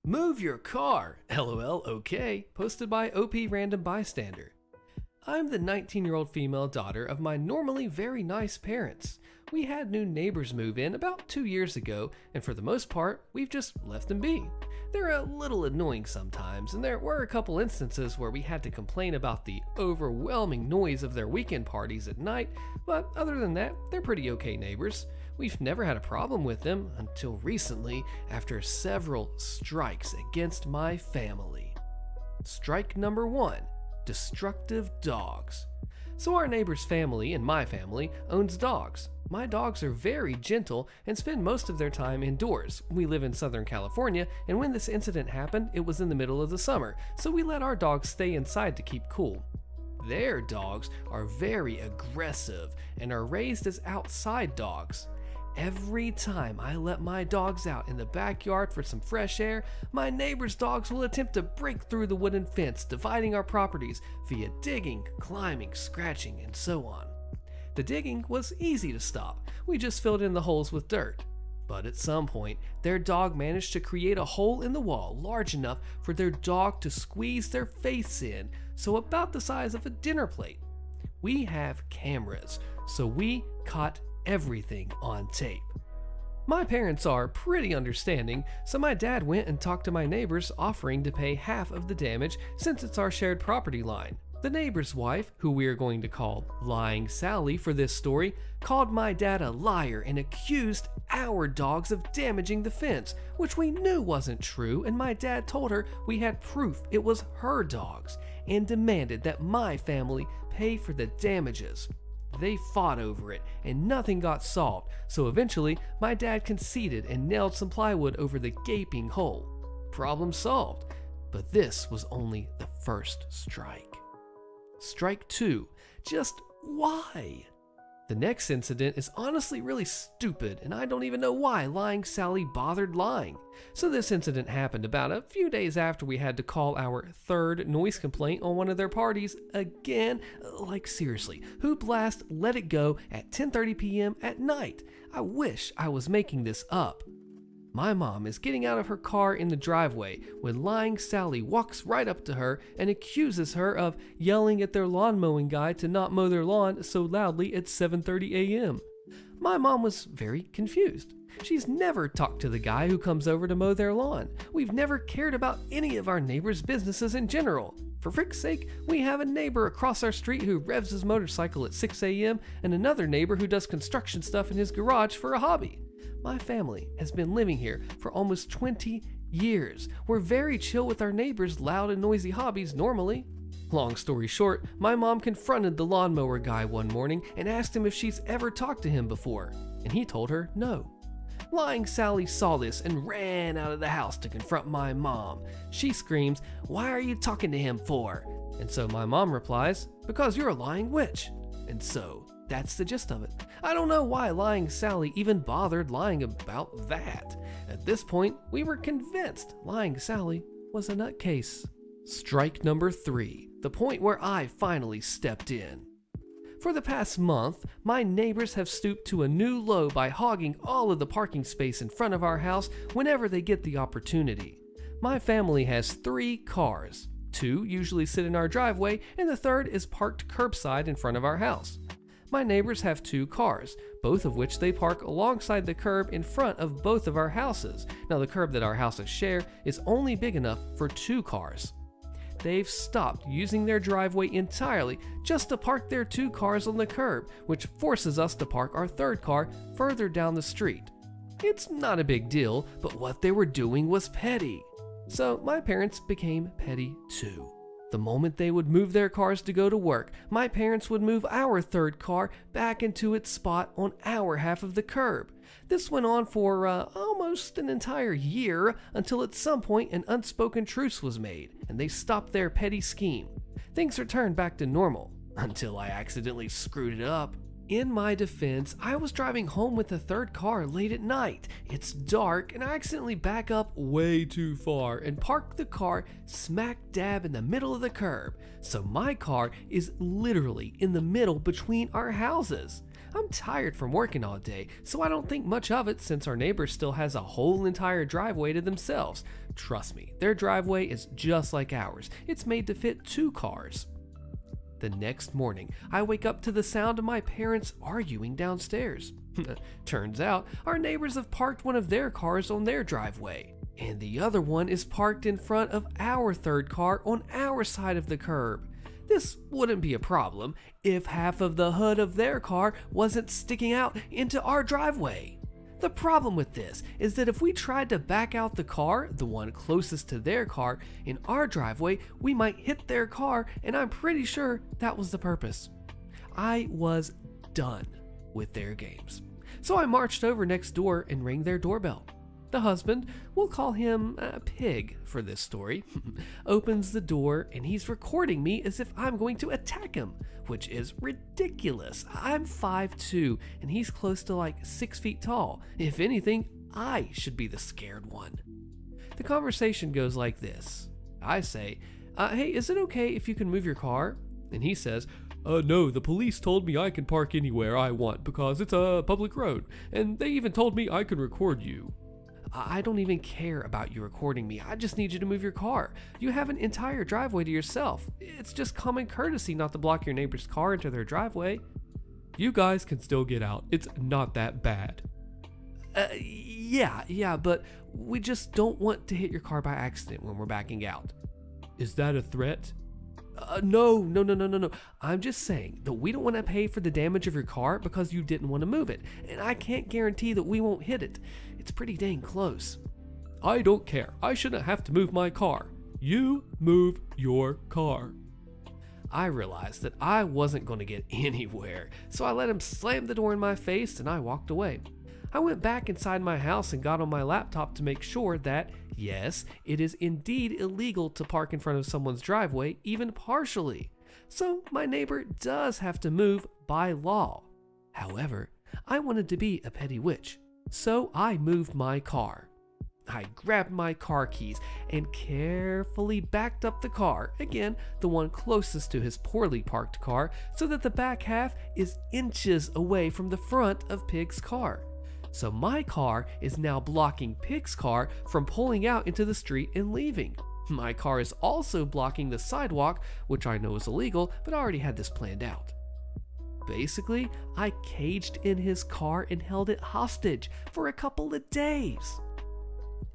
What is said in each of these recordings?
Move your car, LOL, okay, posted by OP Random Bystander. I'm the 19-year-old female daughter of my normally very nice parents. We had new neighbors move in about 2 years ago, and for the most part, we've just left them be. They're a little annoying sometimes, and there were a couple instances where we had to complain about the overwhelming noise of their weekend parties at night, but other than that, they're pretty okay neighbors. We've never had a problem with them until recently after several strikes against my family. Strike number 1. Destructive dogs. So our neighbor's family and my family owns dogs. My dogs are very gentle and spend most of their time indoors. We live in Southern California, and when this incident happened, it was in the middle of the summer, so we let our dogs stay inside to keep cool. Their dogs are very aggressive and are raised as outside dogs. Every time I let my dogs out in the backyard for some fresh air, my neighbor's dogs will attempt to break through the wooden fence dividing our properties via digging, climbing, scratching, and so on. The digging was easy to stop. We just filled in the holes with dirt. But at some point, their dog managed to create a hole in the wall large enough for their dog to squeeze their face in, so about the size of a dinner plate. We have cameras, so we caught everything on tape. My parents are pretty understanding, so my dad went and talked to my neighbors, offering to pay half of the damage since it's our shared property line. The neighbor's wife, who we are going to call Lying Sally for this story, called my dad a liar and accused our dogs of damaging the fence, which we knew wasn't true, and my dad told her we had proof it was her dogs and demanded that my family pay for the damages. They fought over it, and nothing got solved, so eventually my dad conceded and nailed some plywood over the gaping hole. Problem solved, but this was only the first strike. Strike 2. Just why? The next incident is honestly really stupid, and I don't even know why Lying Sally bothered lying. So this incident happened about a few days after we had to call our third noise complaint on one of their parties again. Like seriously, who blast Let It Go at 10:30 p.m. at night? I wish I was making this up. My mom is getting out of her car in the driveway when Lying Sally walks right up to her and accuses her of yelling at their lawn mowing guy to not mow their lawn so loudly at 7:30 a.m. My mom was very confused. She's never talked to the guy who comes over to mow their lawn. We've never cared about any of our neighbors' businesses in general. For frick's sake, we have a neighbor across our street who revs his motorcycle at 6 a.m. and another neighbor who does construction stuff in his garage for a hobby. My family has been living here for almost 20 years. We're very chill with our neighbors' loud and noisy hobbies normally. Long story short, my mom confronted the lawnmower guy one morning and asked him if she's ever talked to him before, and he told her no. Lying Sally saw this and ran out of the house to confront my mom. She screams, "Why are you talking to him for?" And so my mom replies, "Because you're a lying witch." And so that's the gist of it. I don't know why Lying Sally even bothered lying about that. At this point, we were convinced Lying Sally was a nutcase. Strike number 3, the point where I finally stepped in. For the past month, my neighbors have stooped to a new low by hogging all of the parking space in front of our house whenever they get the opportunity. My family has 3 cars. 2 usually sit in our driveway, and the third is parked curbside in front of our house. My neighbors have 2 cars, both of which they park alongside the curb in front of both of our houses. Now the curb that our houses share is only big enough for 2 cars. They've stopped using their driveway entirely just to park their 2 cars on the curb, which forces us to park our third car further down the street. It's not a big deal, but what they were doing was petty. So my parents became petty too. The moment they would move their cars to go to work, my parents would move our third car back into its spot on our half of the curb. This went on for almost an entire year until at some point an unspoken truce was made and they stopped their petty scheme. Things returned back to normal until I accidentally screwed it up. In my defense, I was driving home with the third car late at night. It's dark and I accidentally back up way too far and park the car smack dab in the middle of the curb. So my car is literally in the middle between our houses. I'm tired from working all day, so I don't think much of it since our neighbor still has a whole entire driveway to themselves. Trust me, their driveway is just like ours. It's made to fit 2 cars. The next morning, I wake up to the sound of my parents arguing downstairs. Turns out, our neighbors have parked one of their cars on their driveway, and the other one is parked in front of our 3rd car on our side of the curb. This wouldn't be a problem if half of the hood of their car wasn't sticking out into our driveway. The problem with this is that if we tried to back out the car, the one closest to their car, in our driveway, we might hit their car, and I'm pretty sure that was the purpose. I was done with their games. So I marched over next door and rang their doorbell. The husband, we'll call him Pig for this story, opens the door and he's recording me as if I'm going to attack him, which is ridiculous. I'm 5'2" and he's close to like 6 feet tall. If anything, I should be the scared one. The conversation goes like this. I say, hey, is it okay if you can move your car? And he says, no, the police told me I can park anywhere I want because it's a public road, and they even told me I could record you. I don't even care about you recording me. I just need you to move your car. You have an entire driveway to yourself. It's just common courtesy not to block your neighbor's car into their driveway. You guys can still get out. It's not that bad. Yeah, but we just don't want to hit your car by accident when we're backing out. Is that a threat? No. I'm just saying that we don't want to pay for the damage of your car because you didn't want to move it, and I can't guarantee that we won't hit it. It's pretty dang close. I don't care. I shouldn't have to move my car. You move your car. I realized that I wasn't going to get anywhere, so I let him slam the door in my face and I walked away. I went back inside my house and got on my laptop to make sure that, yes, it is indeed illegal to park in front of someone's driveway, even partially. So my neighbor does have to move by law. However, I wanted to be a petty witch, so I moved my car. I grabbed my car keys and carefully backed up the car, again, the one closest to his poorly parked car, so that the back half is inches away from the front of Pig's car. So my car is now blocking Pig's car from pulling out into the street and leaving. My car is also blocking the sidewalk, which I know is illegal, but I already had this planned out. Basically, I caged in his car and held it hostage for a couple of days.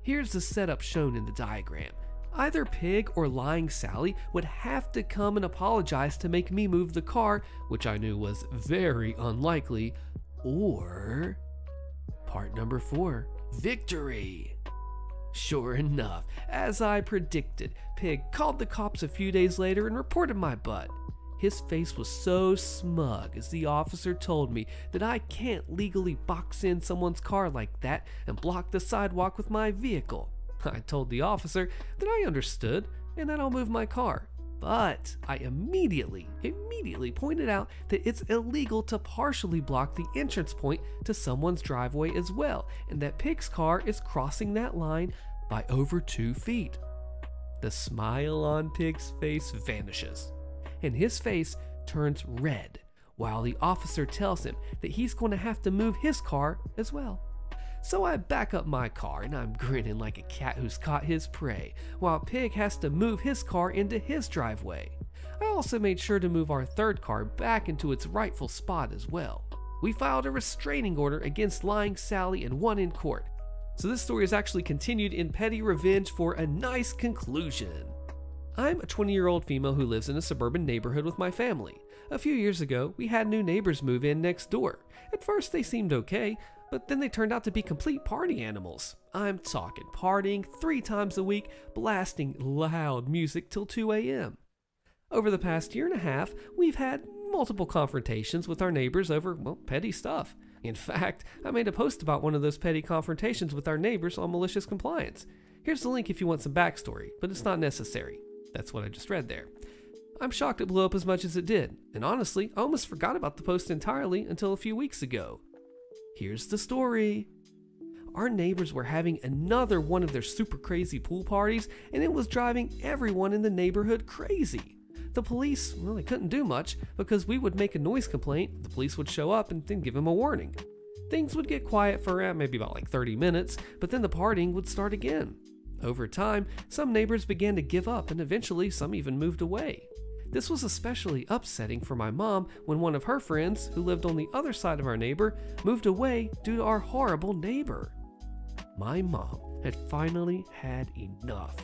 Here's the setup shown in the diagram. Either Pig or Lying Sally would have to come and apologize to make me move the car, which I knew was very unlikely, or part number 4, victory. Sure enough, as I predicted, Pig called the cops a few days later and reported my butt. His face was so smug as the officer told me that I can't legally box in someone's car like that and block the sidewalk with my vehicle. I told the officer that I understood and that I'll move my car. But I immediately pointed out that it's illegal to partially block the entrance point to someone's driveway as well, and that Pig's car is crossing that line by over 2 feet. The smile on Pig's face vanishes, and his face turns red, while the officer tells him that he's going to have to move his car as well. So I back up my car and I'm grinning like a cat who's caught his prey, while Pig has to move his car into his driveway. I also made sure to move our 3rd car back into its rightful spot as well. We filed a restraining order against Lying Sally and won in court. So this story is actually continued in petty revenge for a nice conclusion. I'm a 20-year-old female who lives in a suburban neighborhood with my family. A few years ago, we had new neighbors move in next door. At first they seemed okay, but then they turned out to be complete party animals. I'm talking partying 3 times a week, blasting loud music till 2 a.m. Over the past year and a half, we've had multiple confrontations with our neighbors over, petty stuff. In fact, I made a post about one of those petty confrontations with our neighbors on MaliciousCompliance. Here's the link if you want some backstory, but it's not necessary. That's what I just read there. I'm shocked it blew up as much as it did, and honestly, I almost forgot about the post entirely until a few weeks ago. Here's the story. Our neighbors were having another one of their super crazy pool parties, and it was driving everyone in the neighborhood crazy. The the police, well, they couldn't do much because we would make a noise complaint, the police would show up and then give him a warning. Things would get quiet for maybe about like 30 minutes, but then the partying would start again. Over time, some neighbors began to give up and eventually some even moved away. This was especially upsetting for my mom when one of her friends, who lived on the other side of our neighbor, moved away due to our horrible neighbor. My mom had finally had enough.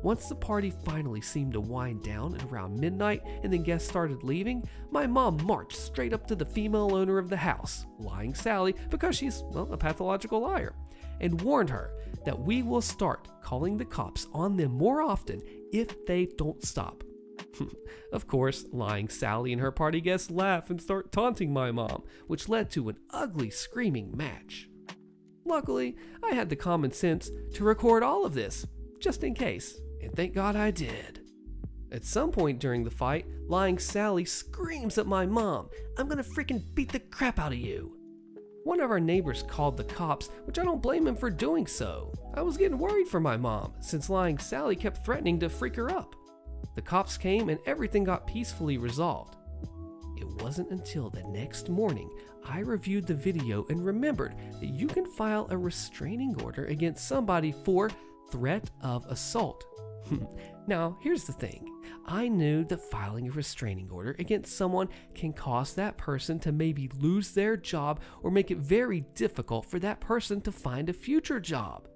Once the party finally seemed to wind down at around midnight and the guests started leaving, my mom marched straight up to the female owner of the house, Lying Sally, because she's, well, a pathological liar, and warned her that we will start calling the cops on them more often if they don't stop. Of course, Lying Sally and her party guests laugh and start taunting my mom, which led to an ugly screaming match. Luckily, I had the common sense to record all of this, just in case, and thank God I did. At some point during the fight, Lying Sally screams at my mom, "I'm gonna freaking beat the crap out of you." One of our neighbors called the cops, which I don't blame him for doing so. I was getting worried for my mom, since Lying Sally kept threatening to freak her up. The cops came and everything got peacefully resolved. It wasn't until the next morning I reviewed the video and remembered that you can file a restraining order against somebody for threat of assault. Now, here's the thing. I knew that filing a restraining order against someone can cause that person to maybe lose their job or make it very difficult for that person to find a future job.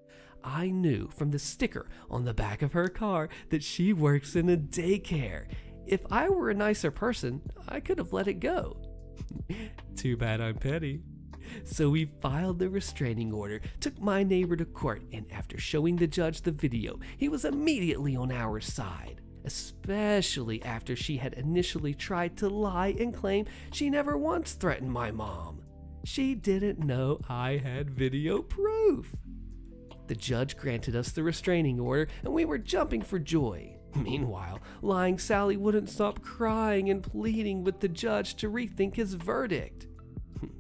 I knew from the sticker on the back of her car that she works in a daycare. If I were a nicer person, I could have let it go. Too bad I'm petty. So we filed the restraining order, took my neighbor to court, and after showing the judge the video, he was immediately on our side, especially after she had initially tried to lie and claim she never once threatened my mom. She didn't know I had video proof. The judge granted us the restraining order, and we were jumping for joy. Meanwhile, Lying Sally wouldn't stop crying and pleading with the judge to rethink his verdict.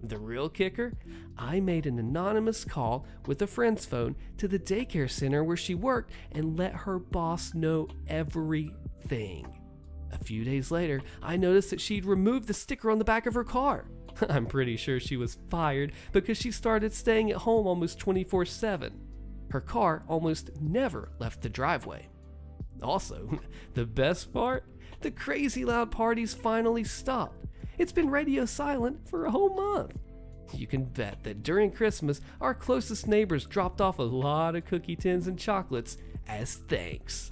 The real kicker? I made an anonymous call with a friend's phone to the daycare center where she worked and let her boss know everything. A few days later, I noticed that she'd removed the sticker on the back of her car. I'm pretty sure she was fired because she started staying at home almost 24/7. Her car almost never left the driveway. Also, the best part? The crazy loud parties finally stopped. It's been radio silent for a whole month. You can bet that during Christmas, our closest neighbors dropped off a lot of cookie tins and chocolates as thanks.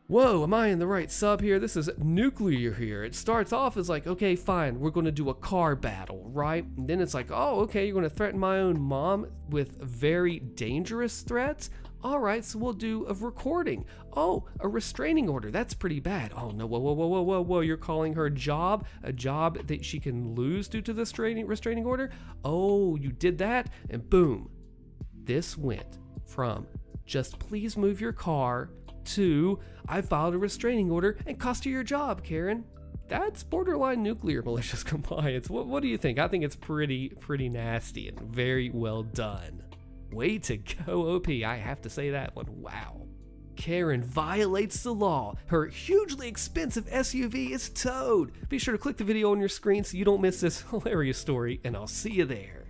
Whoa, am I in the right sub here? This is nuclear here. It starts off as like, okay, fine, we're gonna do a car battle, right? And then it's like, oh, okay, you're gonna threaten my own mom with very dangerous threats? All right, so we'll do a recording. Oh, a restraining order, that's pretty bad. Oh no, whoa, you're calling her a job that she can lose due to the restraining order? Oh, you did that? And boom. This went from just please move your car to I filed a restraining order and cost you your job, Karen. That's borderline nuclear malicious compliance. What do you think? I think it's pretty nasty and very well done. Way to go, OP. I have to say that one. Wow. Karen violates the law. Her hugely expensive SUV is towed. Be sure to click the video on your screen so you don't miss this hilarious story, and I'll see you there.